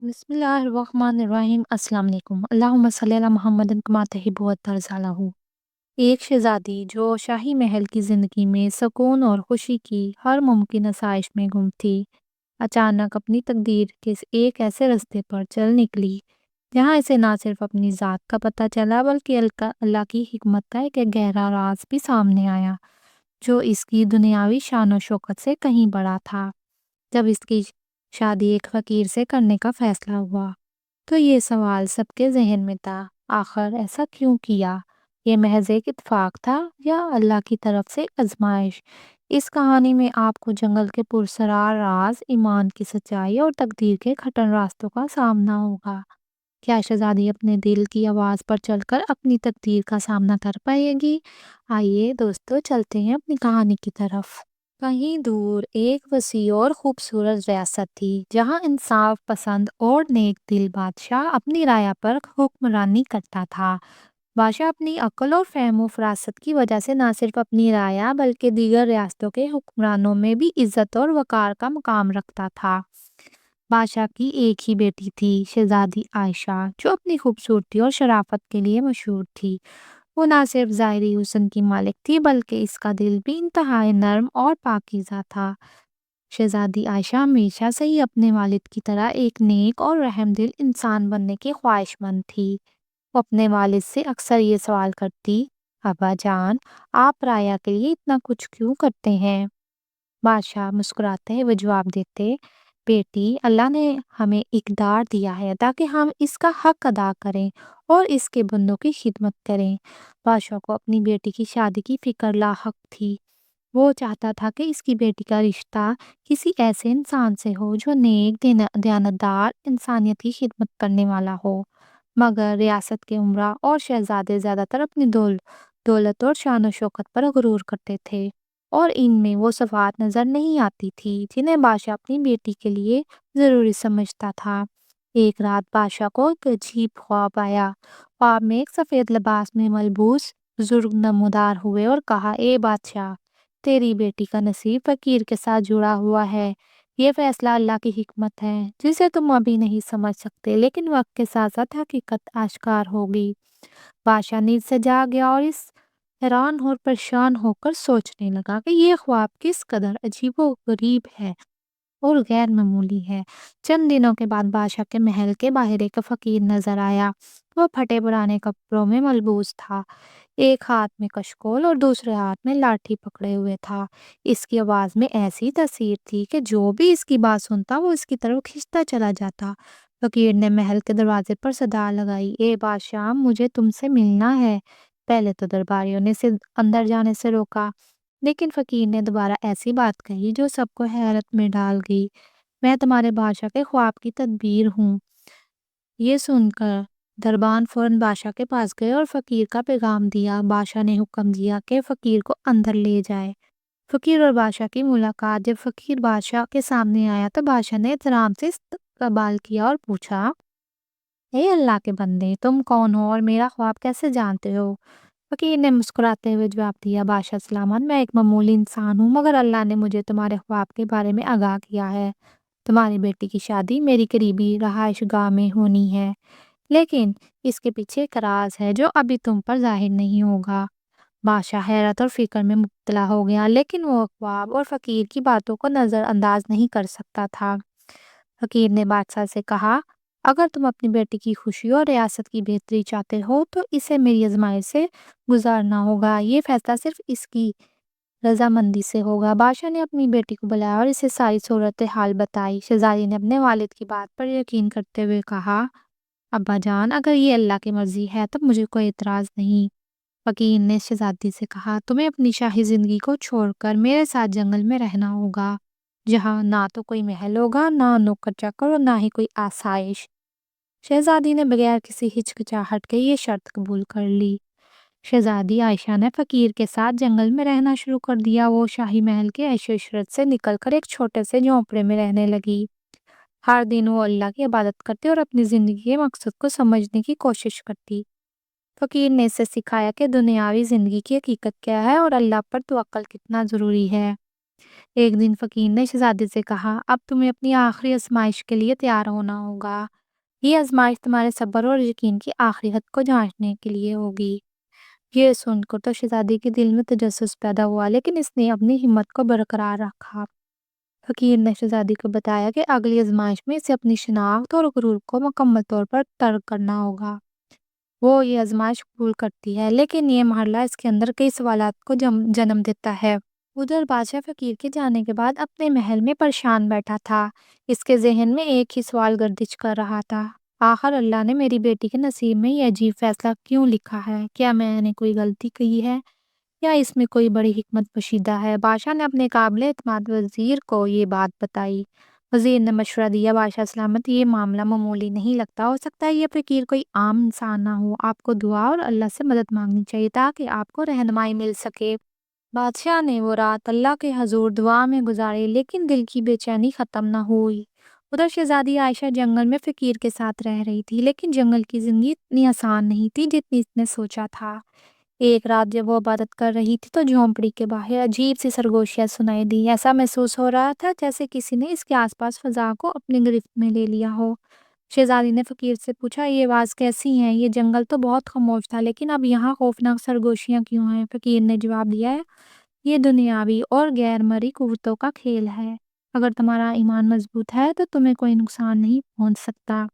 بسم اللہ الرحمن الرحیم السلام علیکم اللہم صلی علی محمد کما تحب و ترضى۔ ایک شہزادی جو شاہی محل کی زندگی میں سکون اور خوشی کی ہر ممکن آسائش میں گم تھی، اچانک اپنی تقدیر کے ایک ایسے رستے پر چل نکلی جہاں اسے نہ صرف اپنی ذات کا پتہ چلا بلکہ اللہ کی حکمت کا ایک گہرا راز بھی سامنے آیا جو اس کی دنیاوی شان و شوکت سے کہیں بڑا تھا۔ جب اس کی شادی ایک فقیر سے کرنے کا فیصلہ ہوا تو یہ سوال سب کے ذہن میں تھا، آخر ایسا کیوں کیا؟ یہ محض ایک اتفاق تھا یا اللہ کی طرف سے آزمائش؟ اس کہانی میں آپ کو جنگل کے پراسرار راز، ایمان کی سچائی اور تقدیر کے کھٹن راستوں کا سامنا ہوگا۔ کیا شہزادی اپنے دل کی آواز پر چل کر اپنی تقدیر کا سامنا کر پائے گی؟ آئیے دوستو، چلتے ہیں اپنی کہانی کی طرف۔ کہیں دور ایک وسیع اور خوبصورت ریاست تھی جہاں انصاف پسند اور نیک دل بادشاہ اپنی رعایا پر حکمرانی کرتا تھا۔ بادشاہ اپنی عقل اور فہم و فراست کی وجہ سے نہ صرف اپنی رعایا بلکہ دیگر ریاستوں کے حکمرانوں میں بھی عزت اور وقار کا مقام رکھتا تھا۔ بادشاہ کی ایک ہی بیٹی تھی، شہزادی عائشہ، جو اپنی خوبصورتی اور شرافت کے لیے مشہور تھی۔ وہ نہ صرف ظاہری حسن کی مالک تھی بلکہ اس کا دل بھی انتہائی نرم اور پاکیزہ تھا۔ شہزادی عائشہ ہمیشہ سے ہی اپنے والد کی طرح ایک نیک اور رحم دل انسان بننے کی خواہش مند تھی۔ وہ اپنے والد سے اکثر یہ سوال کرتی، ابا جان، آپ رعایا کے لیے اتنا کچھ کیوں کرتے ہیں؟ بادشاہ مسکراتے ہوئے جواب دیتے، بیٹی، اللہ نے ہمیں اقتدار دیا ہے تاکہ ہم اس کا حق ادا کریں اور اس کے بندوں کی خدمت کریں۔ بادشاہ کو اپنی بیٹی کی شادی کی فکر لاحق تھی۔ وہ چاہتا تھا کہ اس کی بیٹی کا رشتہ کسی ایسے انسان سے ہو جو نیک، دیانتدار، انسانیت کی خدمت کرنے والا ہو، مگر ریاست کے امراء اور شہزادے زیادہ تر اپنی دولت اور شان و شوکت پر غرور کرتے تھے، اور ان میں وہ صفات نظر نہیں آتی تھی جنہیں بادشاہ اپنی بیٹی کے لیے ضروری سمجھتا تھا۔ ایک رات بادشاہ کو ایک عجیب خواب آیا۔ خواب میں ایک سفید لباس میں ملبوس بزرگ نمودار ہوئے اور کہا، اے بادشاہ، تیری بیٹی کا نصیب فقیر کے ساتھ جڑا ہوا ہے۔ یہ فیصلہ اللہ کی حکمت ہے جسے تم ابھی نہیں سمجھ سکتے، لیکن وقت کے ساتھ ساتھ حقیقت آشکار ہوگی۔ بادشاہ نیند سے جاگ گیا اور اس حیران اور پریشان ہو کر سوچنے لگا کہ یہ خواب کس قدر عجیب و غریب ہے اور غیر معمولی ہے۔ چند دنوں کے بعد بادشاہ کے محل کے باہر ایک فقیر نظر آیا۔ وہ پھٹے پرانے کپڑوں میں ملبوس تھا، ایک ہاتھ میں کشکول اور دوسرے ہاتھ میں لاٹھی پکڑے ہوئے تھا۔ اس کی آواز میں ایسی تاثیر تھی کہ جو بھی اس کی بات سنتا وہ اس کی طرف کھنچتا چلا جاتا۔ فقیر نے محل کے دروازے پر صدا لگائی، اے بادشاہ، مجھے تم سے ملنا ہے۔ پہلے تو درباریوں نے اسے اندر جانے سے روکا، لیکن فقیر نے دوبارہ ایسی بات کہی جو سب کو حیرت میں ڈال گئی، میں تمہارے بادشاہ کے خواب کی تدبیر ہوں۔ یہ سن کر دربان فوراً بادشاہ کے پاس گئے اور فقیر کا پیغام دیا۔ بادشاہ نے حکم دیا کہ فقیر کو اندر لے جائے۔ فقیر اور بادشاہ کی ملاقات۔ جب فقیر بادشاہ کے سامنے آیا تو بادشاہ نے احترام سے استقبال کیا اور پوچھا، اے اللہ کے بندے، تم کون ہو اور میرا خواب کیسے جانتے ہو؟ فقیر نے مسکراتے ہوئے جواب دیا، بادشاہ سلامت، میں ایک معمولی انسان ہوں، مگر اللہ نے مجھے تمہارے خواب کے بارے میں آگاہ کیا ہے۔ تمہاری بیٹی کی شادی میری قریبی رہائش گاہ میں ہونی ہے، لیکن اس کے پیچھے ایک راز ہے جو ابھی تم پر ظاہر نہیں ہوگا۔ بادشاہ حیرت اور فکر میں مبتلا ہو گیا، لیکن وہ خواب اور فقیر کی باتوں کو نظر انداز نہیں کر سکتا تھا۔ فقیر نے بادشاہ سے کہا، اگر تم اپنی بیٹی کی خوشی اور ریاست کی بہتری چاہتے ہو تو اسے میری آزمائش سے گزارنا ہوگا۔ یہ فیصلہ صرف اس کی رضامندی سے ہوگا۔ بادشاہ نے اپنی بیٹی کو بلایا اور اسے ساری صورتحال بتائی۔ شہزادی نے اپنے والد کی بات پر یقین کرتے ہوئے کہا، ابا جان، اگر یہ اللہ کی مرضی ہے تو مجھے کوئی اعتراض نہیں۔ فقیر نے شہزادی سے کہا، تمہیں اپنی شاہی زندگی کو چھوڑ کر میرے ساتھ جنگل میں رہنا ہوگا، جہاں نہ تو کوئی محل ہوگا، نہ نوکر چاکر اور نہ ہی کوئی آسائش۔ شہزادی نے بغیر کسی ہچکچاہٹ کے یہ شرط قبول کر لی۔ شہزادی عائشہ نے فقیر کے ساتھ جنگل میں رہنا شروع کر دیا۔ وہ شاہی محل کے عیش و عشرت سے نکل کر ایک چھوٹے سے جھونپڑے میں رہنے لگی۔ ہر دن وہ اللہ کی عبادت کرتی اور اپنی زندگی کے مقصد کو سمجھنے کی کوشش کرتی۔ فقیر نے اسے سکھایا کہ دنیاوی زندگی کی حقیقت کیا ہے اور اللہ پر توکل کتنا ضروری ہے۔ ایک دن فقیر نے شہزادی سے کہا، اب تمہیں اپنی آخری آزمائش کے لیے تیار ہونا ہوگا۔ یہ آزمائش تمہارے صبر اور یقین کی آخری حد کو جانچنے کے لیے ہوگی۔ یہ سن کر تو شہزادی کے دل میں تجسس پیدا ہوا، لیکن اس نے اپنی ہمت کو برقرار رکھا۔ فقیر نے شہزادی کو بتایا کہ اگلی آزمائش میں اسے اپنی شناخت اور غرور کو مکمل طور پر ترک کرنا ہوگا۔ وہ یہ آزمائش قبول کرتی ہے، لیکن یہ مرحلہ اس کے اندر کئی سوالات کو جنم دیتا ہے۔ ادھر بادشاہ فقیر کے جانے کے بعد اپنے محل میں پریشان بیٹھا تھا۔ اس کے ذہن میں ایک ہی سوال گردش کر رہا تھا، آخر اللہ نے میری بیٹی کے نصیب میں یہ عجیب فیصلہ کیوں لکھا ہے؟ کیا میں نے کوئی غلطی کی ہے یا اس میں کوئی بڑی حکمت پوشیدہ ہے؟ بادشاہ نے اپنے قابل اعتماد وزیر کو یہ بات بتائی۔ وزیر نے مشورہ دیا، بادشاہ سلامت، یہ معاملہ معمولی نہیں لگتا، ہو سکتا ہے یہ فقیر کوئی عام انسان نہ ہو۔ آپ کو دعا اور اللہ سے مدد مانگنی چاہیے تاکہ آپ کو رہنمائی مل سکے۔ بادشاہ نے وہ رات اللہ کے حضور دعا میں گزاری، لیکن دل کی بے چینی ختم نہ ہوئی۔ ادھر شہزادی عائشہ جنگل میں فقیر کے ساتھ رہ رہی تھی، لیکن جنگل کی زندگی اتنی آسان نہیں تھی جتنی اس نے سوچا تھا۔ ایک رات جب وہ عبادت کر رہی تھی تو جھونپڑی کے باہر عجیب سی سرگوشیاں سنائی دی۔ ایسا محسوس ہو رہا تھا جیسے کسی نے اس کے آس پاس فضا کو اپنی گرفت میں لے لیا ہو۔ شہزادی نے فقیر سے پوچھا، یہ آواز کیسی ہیں؟ یہ جنگل تو بہت خاموش تھا، لیکن اب یہاں خوفناک سرگوشیاں کیوں ہیں؟ فقیر نے جواب دیا، یہ دنیاوی اور غیر مرئی قوتوں کا کھیل ہے۔ اگر تمہارا ایمان مضبوط ہے تو تمہیں کوئی نقصان نہیں پہنچ سکتا۔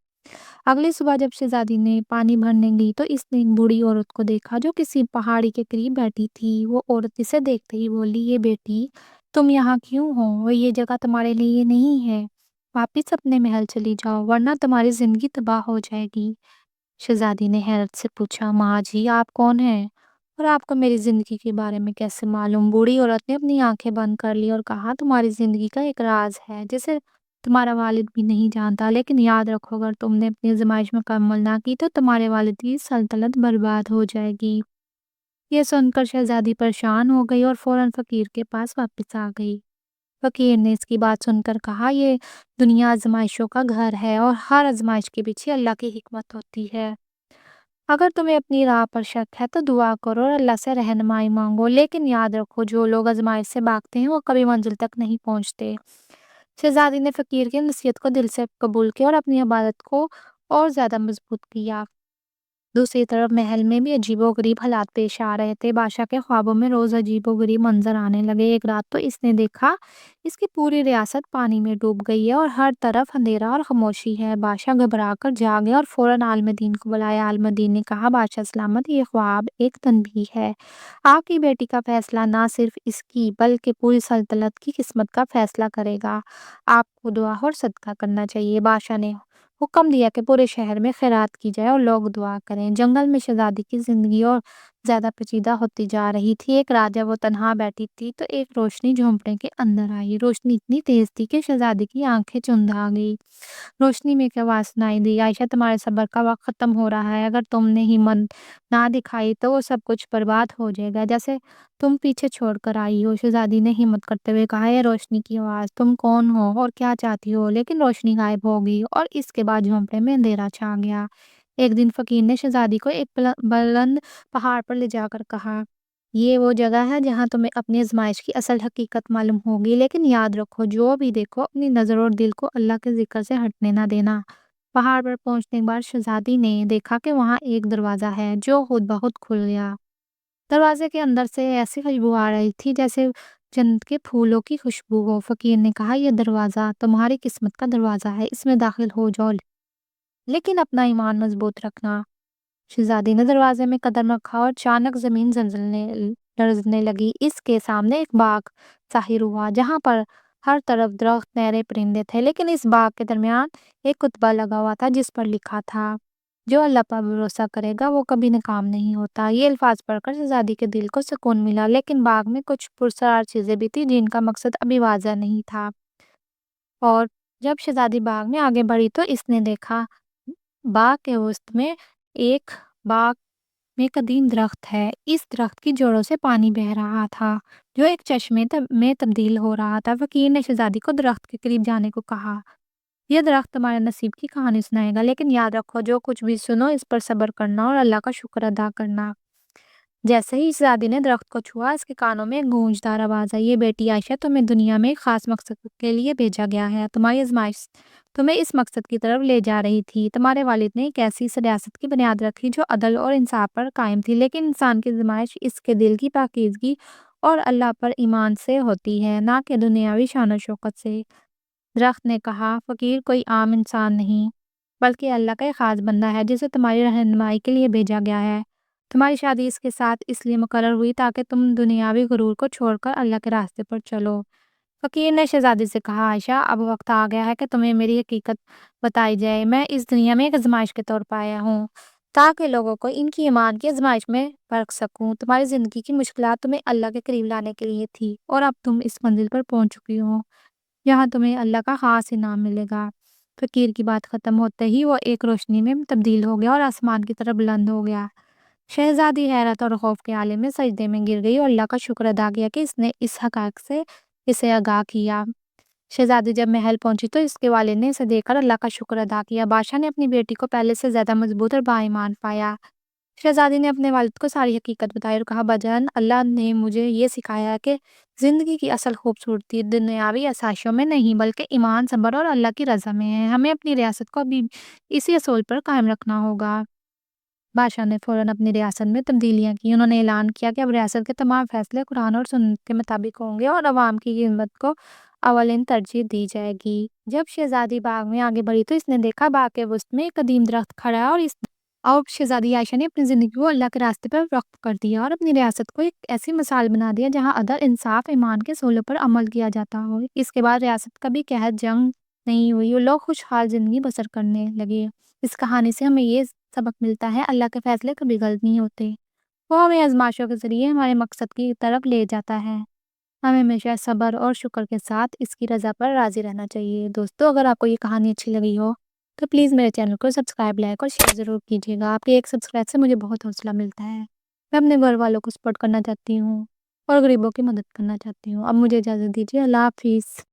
اگلی صبح جب شہزادی نے پانی بھرنے گئی تو اس نے ایک بوڑھی عورت کو دیکھا جو کسی پہاڑی کے قریب بیٹھی تھی۔ وہ عورت اسے دیکھتے ہی بولی، یہ بیٹی، تم یہاں کیوں ہو؟ وہ یہ جگہ تمہارے لیے نہیں ہے، واپس اپنے محل چلی جاؤ ورنہ تمہاری زندگی تباہ ہو جائے گی۔ شہزادی نے حیرت سے پوچھا، ماں جی آپ کون ہیں اور آپ کو میری زندگی کے بارے میں کیسے معلوم؟ بوڑھی عورت نے اپنی آنکھیں بند کر لی اور کہا، تمہاری زندگی کا ایک راز ہے جسے تمہارا والد بھی نہیں جانتا، لیکن یاد رکھو اگر تم نے اپنی آزمائش مکمل نہ کی تو تمہارے والد کی سلطنت برباد ہو جائے گی۔ یہ سن کر شہزادی پریشان ہو گئی اور فوراً فقیر کے پاس واپس آ گئی۔ فقیر نے اس کی بات سن کر کہا، یہ دنیا آزمائشوں کا گھر ہے اور ہر آزمائش کے پیچھے اللہ کی حکمت ہوتی ہے۔ اگر تمہیں اپنی راہ پر شک ہے تو دعا کرو اور اللہ سے رہنمائی مانگو، لیکن یاد رکھو جو لوگ آزمائش سے بھاگتے ہیں وہ کبھی منزل تک نہیں پہنچتے۔ شہزادی نے فقیر کی نصیحت کو دل سے قبول کیا اور اپنی عبادت کو اور زیادہ مضبوط کیا۔ دوسری طرف محل میں بھی عجیب و غریب حالات پیش آ رہے تھے۔ بادشاہ کے خوابوں میں روز عجیب و غریب منظر آنے لگے۔ ایک رات تو اس نے دیکھا اس کی پوری ریاست پانی میں ڈوب گئی ہے اور ہر طرف اندھیرا اور خاموشی ہے۔ بادشاہ گھبرا کر جاگے اور فوراً عالم دین کو بلایا۔ عالم دین نے کہا، بادشاہ سلامت، یہ خواب ایک تنبیہ ہے۔ آپ کی بیٹی کا فیصلہ نہ صرف اس کی بلکہ پوری سلطنت کی قسمت کا فیصلہ کرے گا۔ آپ کو دعا اور صدقہ کرنا چاہیے۔ بادشاہ نے حکم دیا کہ پورے شہر میں خیرات کی جائے اور لوگ دعا کریں۔ جنگل میں شہزادی کی زندگی اور زیادہ پیچیدہ ہوتی جا رہی تھی۔ ایک رات جب وہ تنہا بیٹھی تھی تو ایک روشنی جھونپڑے کے اندر آئی۔ روشنی اتنی تیز تھی کہ شہزادی کی آنکھیں چند آ گئی۔ روشنی میں ایک آواز سنائی دی، عائشہ تمہارے صبر کا وقت ختم ہو رہا ہے، اگر تم نے ہمت نہ دکھائی تو وہ سب کچھ برباد ہو جائے گا جیسے تم پیچھے چھوڑ کر آئی ہو۔ شہزادی نے ہمت کرتے ہوئے کہا، یہ روشنی کی آواز، تم کون ہو اور کیا چاہتی ہو؟ لیکن روشنی غائب ہو گئی اور اس کے بعد جھونپڑے میں اندھیرا چھا گیا۔ ایک دن فقیر نے شہزادی کو ایک بلند پہاڑ پر لے جا کر کہا، یہ وہ جگہ ہے جہاں تمہیں اپنی آزمائش کی اصل حقیقت معلوم ہوگی، لیکن یاد رکھو جو بھی دیکھو اپنی نظر اور دل کو اللہ کے ذکر سے ہٹنے نہ دینا۔ پہاڑ پر پہنچنے کے بعد شہزادی نے دیکھا کہ وہاں ایک دروازہ ہے جو خود بخود کھل گیا۔ دروازے کے اندر سے ایسی خوشبو آ رہی تھی جیسے جنت کے پھولوں کی خوشبو ہو۔ فقیر نے کہا، یہ دروازہ تمہاری قسمت کا دروازہ ہے، اس میں داخل ہو جاؤ لیکن اپنا ایمان مضبوط رکھنا۔ شہزادی نے دروازے میں قدم رکھا اور اچانک زمین لرزنے لگی۔ اس کے سامنے ایک باغ ظاہر ہوا جہاں پر ہر طرف درخت، نہریں، پرندے تھے، لیکن اس باغ کے درمیان ایک کتبہ لگا ہوا تھا جس پر لکھا تھا، جو اللہ پر بھروسہ کرے گا وہ کبھی ناکام نہیں ہوتا۔ یہ الفاظ پڑھ کر شہزادی کے دل کو سکون ملا، لیکن باغ میں کچھ پراسرار چیزیں بھی تھیں جن کا مقصد ابھی واضح نہیں تھا۔ اور جب شہزادی باغ میں آگے بڑھی تو اس نے دیکھا باغ کے وسط میں ایک باغ میں قدیم درخت ہے۔ اس درخت کی جڑوں سے پانی بہہ رہا تھا جو ایک چشمے میں تبدیل ہو رہا تھا۔ فقیر نے شہزادی کو درخت کے قریب جانے کو کہا، یہ درخت تمہارے نصیب کی کہانی سنائے گا، لیکن یاد رکھو جو کچھ بھی سنو اس پر صبر کرنا اور اللہ کا شکر ادا کرنا۔ جیسے ہی شہزادی نے درخت کو چھوا، اس کے کانوں میں ایک گونجدار آواز آئی: یہ بیٹی عائشہ، تمہیں دنیا میں ایک خاص مقصد کے لیے بھیجا گیا ہے۔ تمہاری آزمائش تمہیں اس مقصد کی طرف لے جا رہی تھی۔ تمہارے والد نے ایک ایسی ریاست کی بنیاد رکھی جو عدل اور انصاف پر قائم تھی، لیکن انسان کی آزمائش اس کے دل کی پاکیزگی اور اللہ پر ایمان سے ہوتی ہے، نہ کہ دنیاوی شان و شوکت سے۔ درخت نے کہا: فقیر کوئی عام انسان نہیں، بلکہ اللہ کا ایک خاص بندہ ہے جسے تمہاری رہنمائی کے لیے بھیجا گیا ہے۔ تمہاری شادی اس کے ساتھ اس لیے مقرر ہوئی تاکہ تم دنیاوی غرور کو چھوڑ کر اللہ کے راستے پر چلو۔ فقیر نے شہزادی سے کہا: عائشہ، اب وقت آ گیا ہے کہ تمہیں میری حقیقت بتائی جائے۔ میں اس دنیا میں ایک آزمائش کے طور پر آیا ہوں تاکہ لوگوں کو ان کی ایمان کی آزمائش میں پرکھ سکوں۔ تمہاری زندگی کی مشکلات تمہیں اللہ کے قریب لانے کے لیے تھی، اور اب تم اس منزل پر پہنچ چکی ہو جہاں تمہیں اللہ کا خاص انعام ملے گا۔ فقیر کی بات ختم ہوتے ہی وہ ایک روشنی میں تبدیل ہو گیا اور آسمان کی طرف بلند ہو گیا۔ شہزادی حیرت اور خوف کے عالم میں سجدے میں گر گئی اور اللہ کا شکر ادا کیا کہ اس نے اس حقائق سے اسے آگاہ کیا۔ شہزادی جب محل پہنچی تو اس کے والد نے اسے دیکھ کر اللہ کا شکر ادا کیا۔ بادشاہ نے اپنی بیٹی کو پہلے سے زیادہ مضبوط اور با ایمان پایا۔ شہزادی نے اپنے والد کو ساری حقیقت بتائی اور کہا: بجن، اللہ نے مجھے یہ سکھایا ہے کہ زندگی کی اصل خوبصورتی دنیاوی آسائشوں میں نہیں، بلکہ ایمان، صبر اور اللہ کی رضا میں ہے۔ ہمیں اپنی ریاست کو ابھی اسی اصول پر قائم رکھنا ہوگا۔ بادشاہ نے فوراً اپنی ریاست میں تبدیلیاں کی۔ انہوں نے اعلان کیا کہ اب ریاست کے تمام فیصلے قرآن اور سنت کے مطابق ہوں گے اور عوام کی خدمت کو اولین ترجیح دی جائے گی۔ جب شہزادی باغ میں آگے بڑھی تو اس نے دیکھا باغ کے وسط میں ایک قدیم درخت کھڑا ہے، اور شہزادی عائشہ نے اپنی زندگی کو اللہ کے راستے پر وقف کر دیا اور اپنی ریاست کو ایک ایسی مثال بنا دیا جہاں عدل، انصاف، ایمان کے اصولوں پر عمل کیا جاتا ہو۔ اس کے بعد ریاست کبھی قحط، جنگ نہیں ہوئی اور لوگ خوشحال زندگی بسر کرنے لگے۔ اس کہانی سے ہمیں یہ سبق ملتا ہے: اللہ کے فیصلے کبھی غلط نہیں ہوتے، وہ ہمیں آزمائشوں کے ذریعے ہمارے مقصد کی طرف لے جاتا ہے۔ ہمیں ہمیشہ صبر اور شکر کے ساتھ اس کی رضا پر راضی رہنا چاہیے۔ دوستو، اگر آپ کو یہ کہانی اچھی لگی ہو تو پلیز میرے چینل کو سبسکرائب، لائک اور شیئر ضرور کیجیے گا۔ آپ کے ایک سبسکرائب سے مجھے بہت حوصلہ ملتا ہے۔ میں اپنے گھر والوں کو سپورٹ کرنا چاہتی ہوں اور غریبوں کی مدد کرنا چاہتی ہوں۔ اب مجھے اجازت دیجیے۔ اللہ حافظ۔